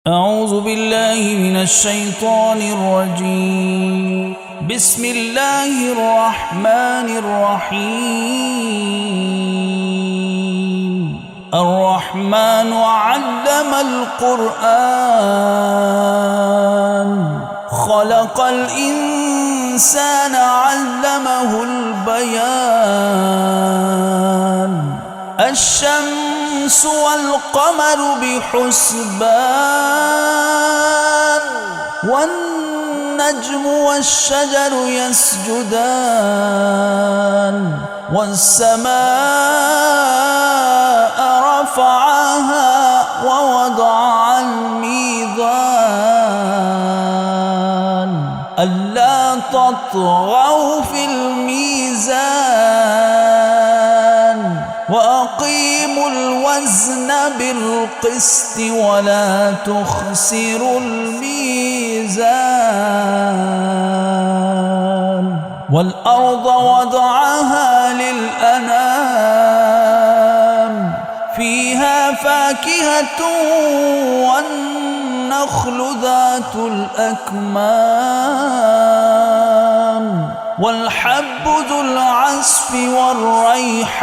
أعوذ بالله من الشيطان الرجيم. بسم الله الرحمن الرحيم. الرحمن علم القرآن خلق الإنسان علمه البيان. الشمس والقمر بحسبان والنجم والشجر يسجدان والسماء رفعها ووضع الميزان ألا تطغوا في الميزان وأقيموا الوزن بالقسط ولا تخسروا الميزان. والأرض وضعها للأنام فيها فاكهة والنخل ذات الأكمام والحب ذو العصف والريحان.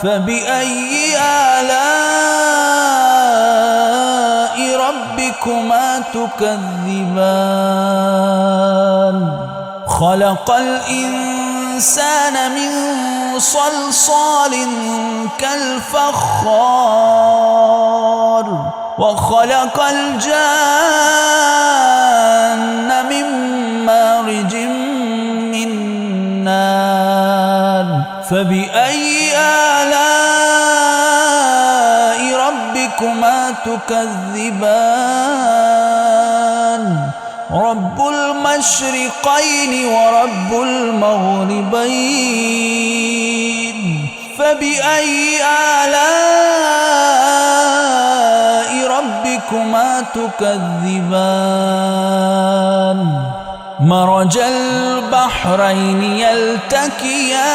فبأي آلاء ربكما تكذبان. خلق الإنسان من صلصال كالفخار وخلق الجان من مارج من نار. فبأي آلاء ربكما تكذبان. رب المشرقين ورب المغربين. فبأي آلاء ربكما تكذبان. مرج البحرين يلتقيان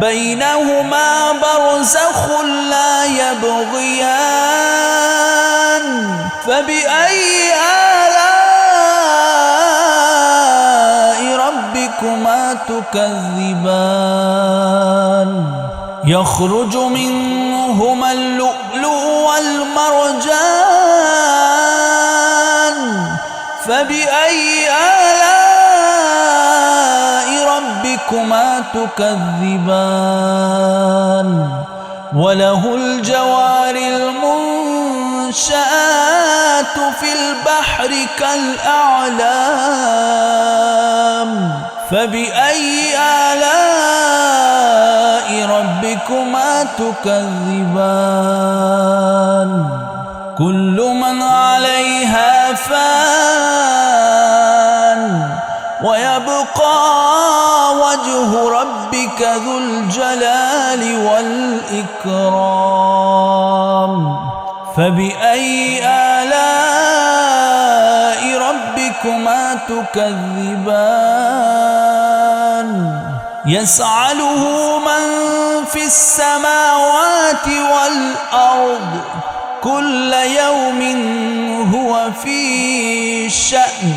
بينهما برزخ لا يبغيان. فبأي آلاء ربكما تكذبان. يخرج منهما اللؤلؤ والمرجان. فبأي آلاء ربكما تكذبان. وله الجوار المنشآت في البحر كالأعلام. فبأي آلاء ربكما تكذبان. كل من عليها فان ويبقى وجه ربك ذو الجلال والإكرام. فبأي آلاء ربكما تكذبان. يسأله من في السماوات والأرض كل يوم هو في شأن.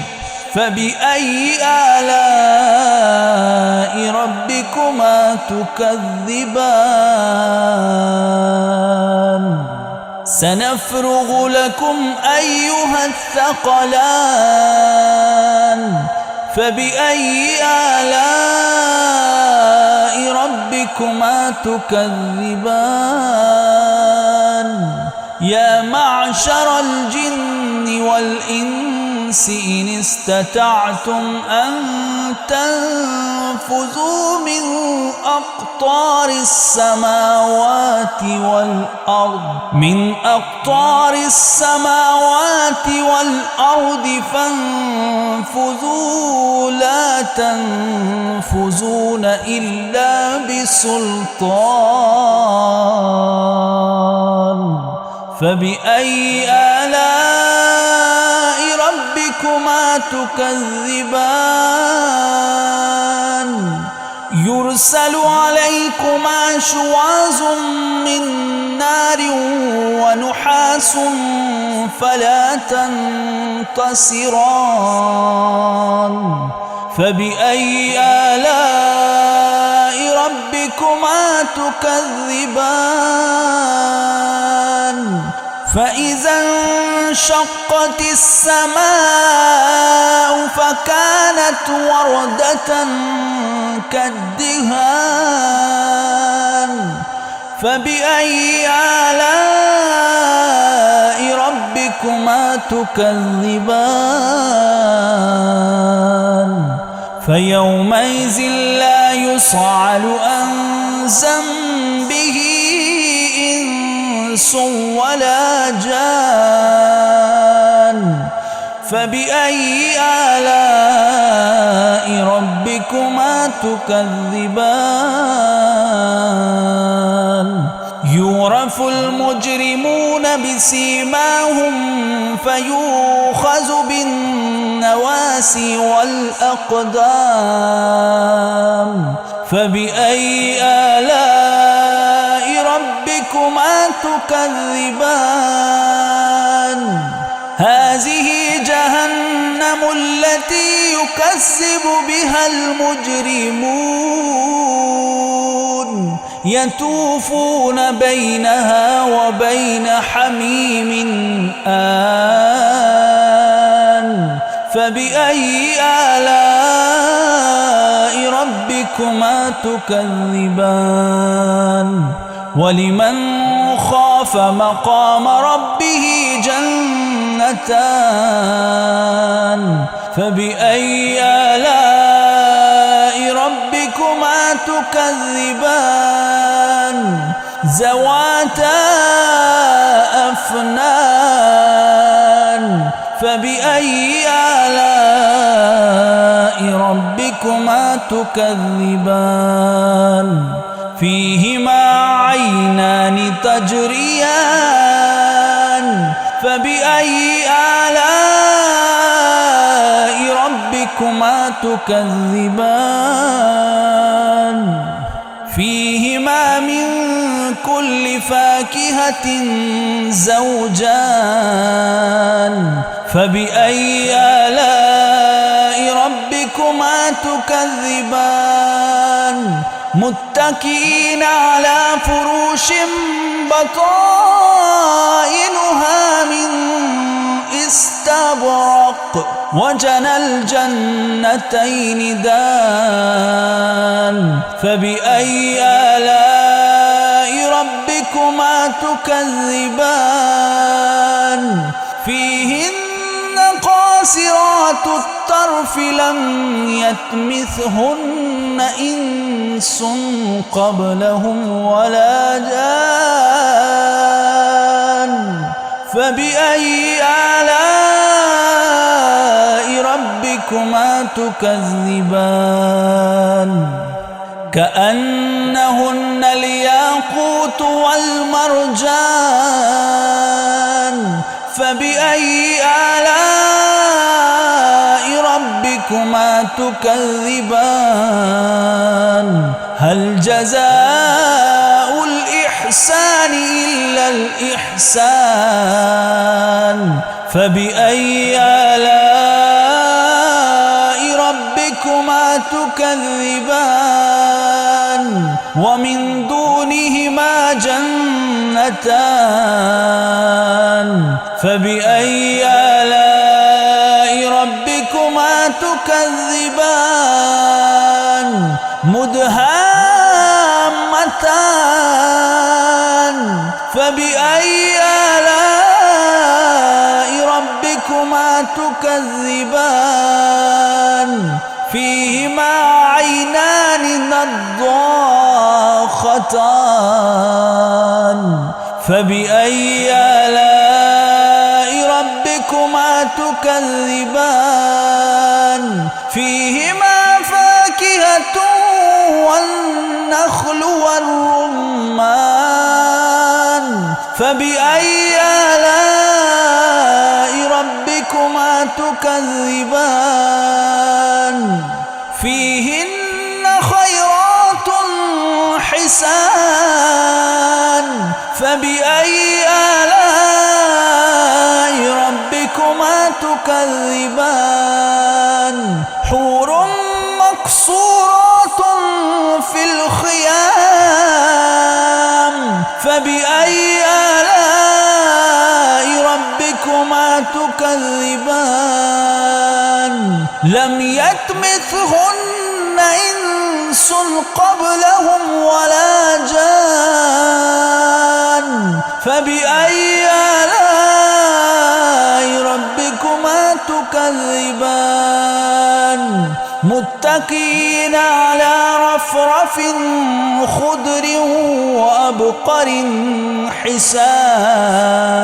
فبأي آلاء ربكما تكذبان. سنفرغ لكم أيها الثقلان. فبأي آلاء ربكما تكذبان. يا معشر الجن والإنس إن استطعتم أن تنفذوا من أقطار السماوات والأرض فانفذوا لا تنفذون إلا بسلطان. فبأي آلاء ربكما تكذبان. يرسل عليكما شواظ من نار نار ونحاس فلا تنتصران فبأي آلاء ربكما تكذبان فإذا انشقت السماء فكانت وردة كالدهان فبأي آلاء ربكما تكذبان فيومئذ لا يسأل عن ذنبه إنس ولا جان فبأي آلاء ربكما تكذبان يعرف المجرمون بسيماهم فيؤخذ بالنواسي والأقدام فبأي آلاء ربكما تكذبان هذه جهنم التي يكذب بها المجرمون يطوفون بينها وبين حميم آن فبأي آلاء ربكما تكذبان ولمن خاف مقام ربه جنتان فبأي آلاء ربكما تكذبان ذواتا أفنان فبأي آلاء ربكما تكذبان فيهما عينان تجريان فبأي آلاء ربكما تكذبان فيهما من كل فاكهة زوجان فبأي آلاء ربكما تكذبان متكئين على فروش بطائنها من استبرق وجنى الجنتين دان فبأي آلاء ربكما تكذبان فيهن قاصرات الطرف لم يطمثهن إنس قبلهم ولا جان فبأي آلاء ربكما تكذبان كأنهن الياقوت والمرجان فبأي آلاء ربكما تكذبان هل جزاء الإحسان إلا الإحسان فبأي آلاء ربكما تكذبان ومن دونهما جنتان فبأي آلاء ربكما تكذبان مدهامتان فبأي آلاء ربكما تكذبان فيهما عينان نضاختان فبأي آلاء ربكما تكذبان فيهما فاكهة والنخل والرمان فبأي آلاء ربكما تكذبان فيهن خيرات حسان فبأي آلاء ربكما تكذبان حور مقصورات في الخيام فبأي آلاء ربكما تكذبان لم يطمثهن إنس قبلهم ولا جان فبأي آلاء ربكما تكذبان متكئين على رفرف خضر وأبقر حسان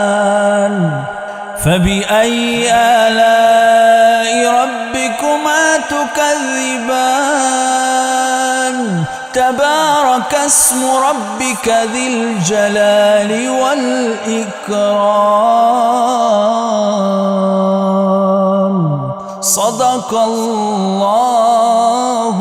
فبأي آلاء ربكما تكذبان تبارك اسم ربك ذي الجلال والإكرام صدق الله